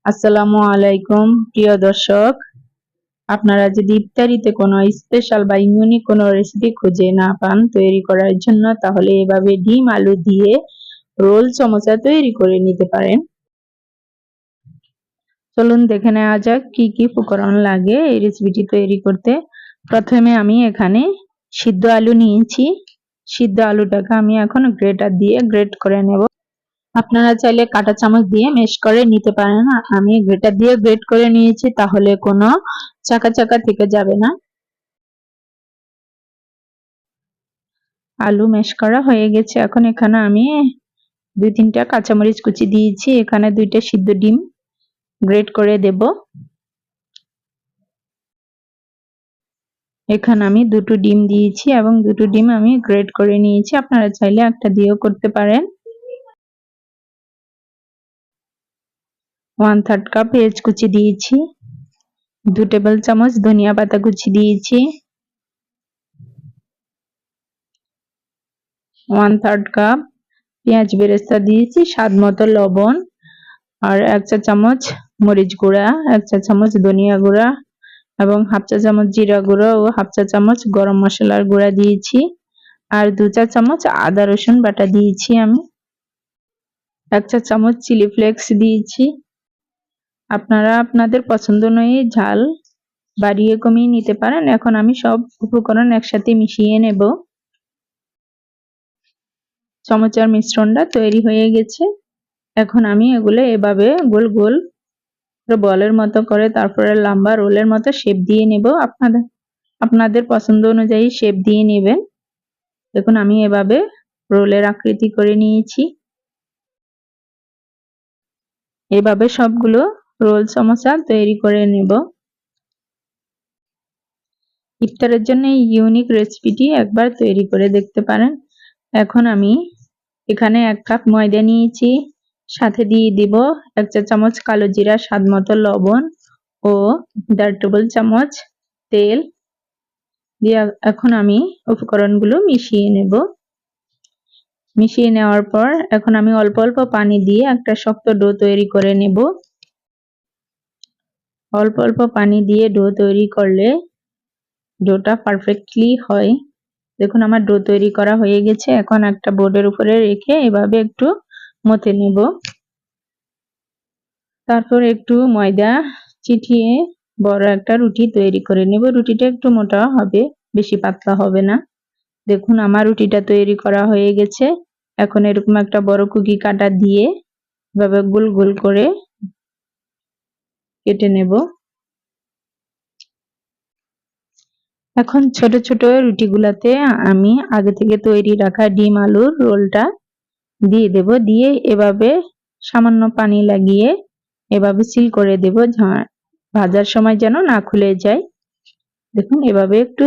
আসসালামু আলাইকুম প্রিয় দর্শক, আপনারা যদি ইফতারিতে কোনো স্পেশাল বা ইউনিক কোনো রেসিপি খুঁজে না পান তৈরি করার জন্য, তাহলে এভাবে ডিম আলু দিয়ে রোল সমোসা তৈরি করে নিতে পারেন। চলুন দেখে নেওয়া যাক কি কি উপকরণ লাগে এই রেসিপিটি তৈরি করতে। প্রথমে আমি এখানে সিদ্ধ আলু নিয়েছি। সিদ্ধ আলুটাকে আমি এখন গ্রেটার দিয়ে গ্রেট করে নেব। আপনারা চাইলে কাঁটা চামচ দিয়ে মেশ করে নিতে পারেন। আমি গ্রেটার দিয়ে গ্রেট করে নিয়েছি, তাহলে কোনো চাকা চাকা থেকে যাবে না। আলু মেশ করা হয়ে গেছে। এখন এখানে আমি 2-3টা কাঁচামরিচ কুচি দিয়েছি। এখানে 2টা সিদ্ধ ডিম গ্রেট করে দেব। এখানে আমি 2টো ডিম দিয়েছি এবং 2টো ডিম আমি গ্রেট করে নিয়েছি। আপনারা চাইলে একটা দিয়েও করতে পারেন। 1/3 কাপ পেঁয়াজ কুচি দিয়েছি। 2 টেবিল চামচ ধনিয়া পাতা কুচি দিয়েছি। 1/3 কাপ পেঁয়াজ বেরেস্তা দিয়েছি। স্বাদ মতো লবণ আর 1 চা চামচ মরিচ গুঁড়া, 1 চা চামচ ধনিয়া গুঁড়া এবং 1/2 চা চামচ জিরা গুঁড়ো ও 1/2 চা চামচ গরম মশলার গুঁড়া দিয়েছি। আর 2 চা চামচ আদা রসুন বাটা দিয়েছি। আমি 1 চা চামচ চিলি ফ্লেক্স দিয়েছি। আপনারা আপনাদের পছন্দ অনুযায়ী ঝাল বাড়িয়ে কমিয়ে নিতে পারেন। এখন আমি সব উপকরণ একসাথে মিশিয়ে নেব। চামচের মিশ্রণটা তৈরি হয়ে গেছে। এখন আমি এগুলো এভাবে গোল গোল বলের মতো করে তারপরে লম্বা রোলের মতো শেপ দিয়ে নেব। আপনাদের পছন্দ অনুযায়ী শেপ দিয়ে নেবেন। দেখুন আমি এভাবে রোলের আকৃতি করে নিয়েছি। এভাবে সবগুলো রোল সমোসা তৈরি করে নেব। ইফতারের জন্য এই ইউনিক রেসিপিটি একবার তৈরি করে দেখতে পারেন। এখন আমি এখানে 1 কাপ ময়দা নিয়েছি। সাথে দিয়ে দিব 1 চা চামচ কালো জিরা, স্বাদ মতো লবণ ও 1.5 টেবিল চামচ তেল দিয়ে এখন আমি উপকরণগুলো মিশিয়ে নেব। মিশিয়ে নেওয়ার পর এখন আমি অল্প অল্প পানি দিয়ে একটা শক্ত ডো তৈরি করে নেব। অল্প অল্প পানি দিয়ে ডো তৈরি করলে ডোটা পারফেক্টলি হয়। দেখুন আমার ডো তৈরি করা হয়ে গেছে। এখন একটা বোর্ডের উপরে রেখে এভাবে একটু মথে নেব। তারপর একটু ময়দা চিটিয়ে বড় একটা রুটি তৈরি করে নেব। রুটিটা একটু মোটা হবে, বেশি পাতলা হবে না। দেখুন আমার রুটিটা তৈরি করা হয়ে গেছে। এখন এরকম একটা বড় কুকি কাটা দিয়ে এভাবে গোল গোল করে কেটে নেব। এখন ছোট ছোট রুটিগুলোতে আমি আগে থেকে তৈরি রাখা ডিম আলুর রোলটা দিয়ে দেব। দিয়ে এভাবে সামান্য পানি লাগিয়ে এভাবে সিল করে দেব, ভাজার সময় যেন না খুলে যায়। দেখুন এভাবে একটু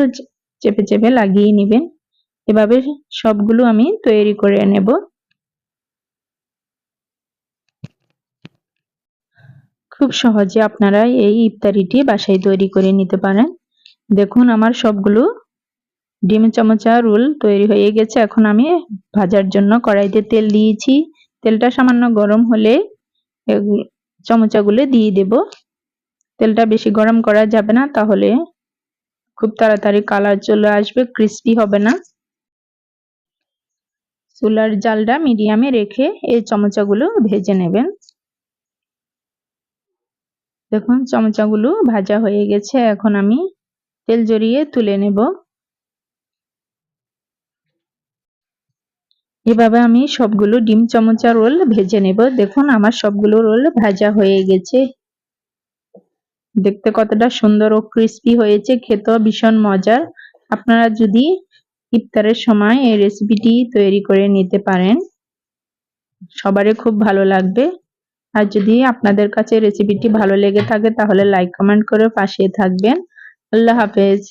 চেপে চেপে লাগিয়ে নেবেন। এভাবে সবগুলো আমি তৈরি করে নেব। খুব সহজে আপনারা এই ইফতারিটি বাসায় তৈরি করে নিতে পারেন। দেখুন আমার সবগুলো ডিম চামচা রোল তৈরি হয়ে গেছে। এখন আমি ভাজার জন্য কড়াইতে তেল দিয়েছি। তেলটা সামান্য গরম হলে চামচাগুলো দিয়ে দেব। তেলটা বেশি গরম করা যাবে না, তাহলে খুব তাড়াতাড়ি কালার চলে আসবে, ক্রিস্পি হবে না। চুলার জালটা মিডিয়ামে রেখে এই চামচাগুলো ভেজে নেবেন। দেখুন চামচাগুলো ভাজা হয়ে গেছে। এখন আমি তেল ঝরিয়ে তুলে নেব। এভাবে আমি সবগুলো ডিম চামচা রোল ভেজে নেব। দেখুন আমার সবগুলো রোল ভাজা হয়ে গেছে। দেখতে কতটা সুন্দর ও ক্রিস্পি হয়েছে, খেতেও ভীষণ মজার। আপনারা যদি ইফতারের সময় এই রেসিপিটি তৈরি করে নিতে পারেন, সবারই খুব ভালো লাগবে। আর যদি আপনাদের কাছে রেসিপিটি ভালো লেগে থাকে তাহলে লাইক কমেন্ট করে পাশে থাকবেন। আল্লাহ হাফেজ।